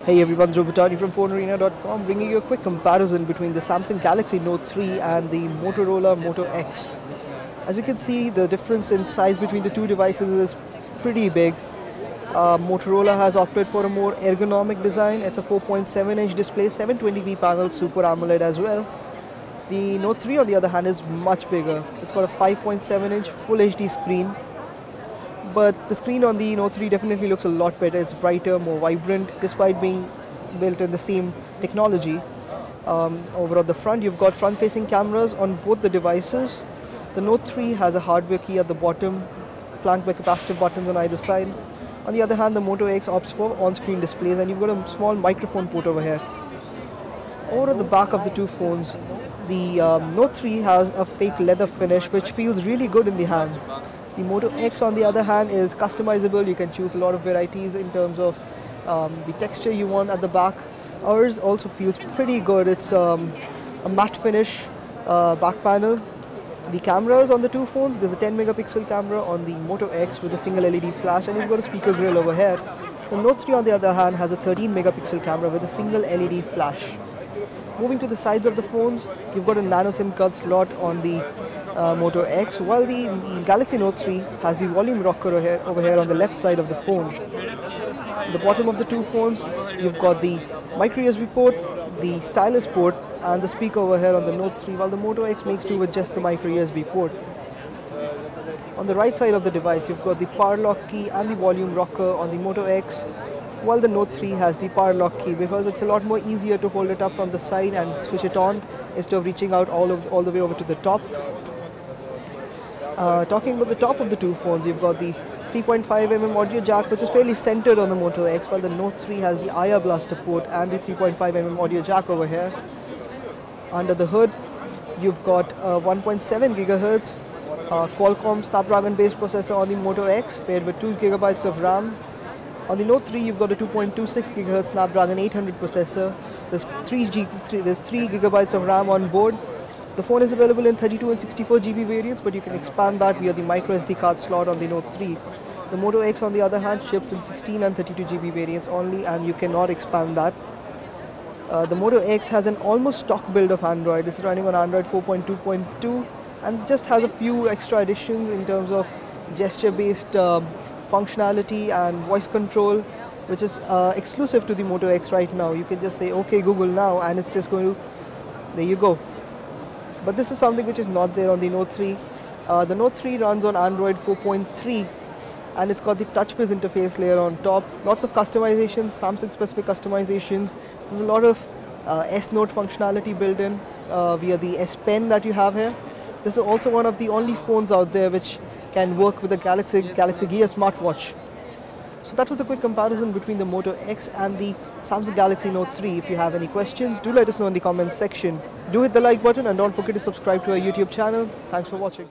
Hey everyone, Dhruv from PhoneArena.com bringing you a quick comparison between the Samsung Galaxy Note 3 and the Motorola Moto X. As you can see, the difference in size between the two devices is pretty big. Motorola has opted for a more ergonomic design. It's a 4.7-inch display, 720p panel, Super AMOLED as well. The Note 3 on the other hand is much bigger. It's got a 5.7-inch Full HD screen. But the screen on the Note 3 definitely looks a lot better. It's brighter, more vibrant, despite being built in the same technology. Over at the front, you've got front-facing cameras on both the devices. The Note 3 has a hardware key at the bottom, flanked by capacitive buttons on either side. On the other hand, the Moto X opts for on-screen displays, and you've got a small microphone port over here. Over at the back of the two phones, the Note 3 has a fake leather finish, which feels really good in the hand. The Moto X, on the other hand, is customizable. You can choose a lot of varieties in terms of the texture you want at the back. Ours also feels pretty good. It's a matte finish back panel. The cameras on the two phones, there's a 10 megapixel camera on the Moto X with a single LED flash, and you've got a speaker grill over here. The Note 3 on the other hand has a 13 megapixel camera with a single LED flash. Moving to the sides of the phones, you've got a nano SIM card slot on the Moto X, while the Galaxy Note 3 has the volume rocker over here on the left side of the phone. At the bottom of the two phones, you've got the micro USB port, the stylus port, and the speaker over here on the Note 3, while the Moto X makes do with just the micro USB port. On the right side of the device, you've got the power lock key and the volume rocker on the Moto X, while the Note 3 has the power lock key because it's a lot more easier to hold it up from the side and switch it on instead of reaching out all the way over to the top. Talking about the top of the two phones, you've got the 3.5mm audio jack, which is fairly centered on the Moto X, while the Note 3 has the IR blaster port and the 3.5mm audio jack over here. Under the hood, you've got a 1.7 GHz Qualcomm Snapdragon-based processor on the Moto X, paired with 2 GB of RAM. On the Note 3, you've got a 2.26 GHz Snapdragon 800 processor. There's 3 GB of RAM on board. The phone is available in 32 and 64 GB variants, but you can expand that via the micro SD card slot on the Note 3. The Moto X, on the other hand, ships in 16 and 32 GB variants only, and you cannot expand that. The Moto X has an almost stock build of Android. It's running on Android 4.2.2 and just has a few extra additions in terms of gesture-based functionality and voice control, which is exclusive to the Moto X right now. You can just say, "Okay, Google now," and it's just going to, there you go. But this is something which is not there on the Note 3. The Note 3 runs on Android 4.3, and it's got the TouchWiz interface layer on top. Lots of customizations, Samsung-specific customizations. There's a lot of S Note functionality built in via the S Pen that you have here. This is also one of the only phones out there which can work with the Galaxy Gear smartwatch. So that was a quick comparison between the Moto X and the Samsung Galaxy Note 3. If you have any questions, do let us know in the comments section. Do hit the like button and don't forget to subscribe to our YouTube channel. Thanks for watching.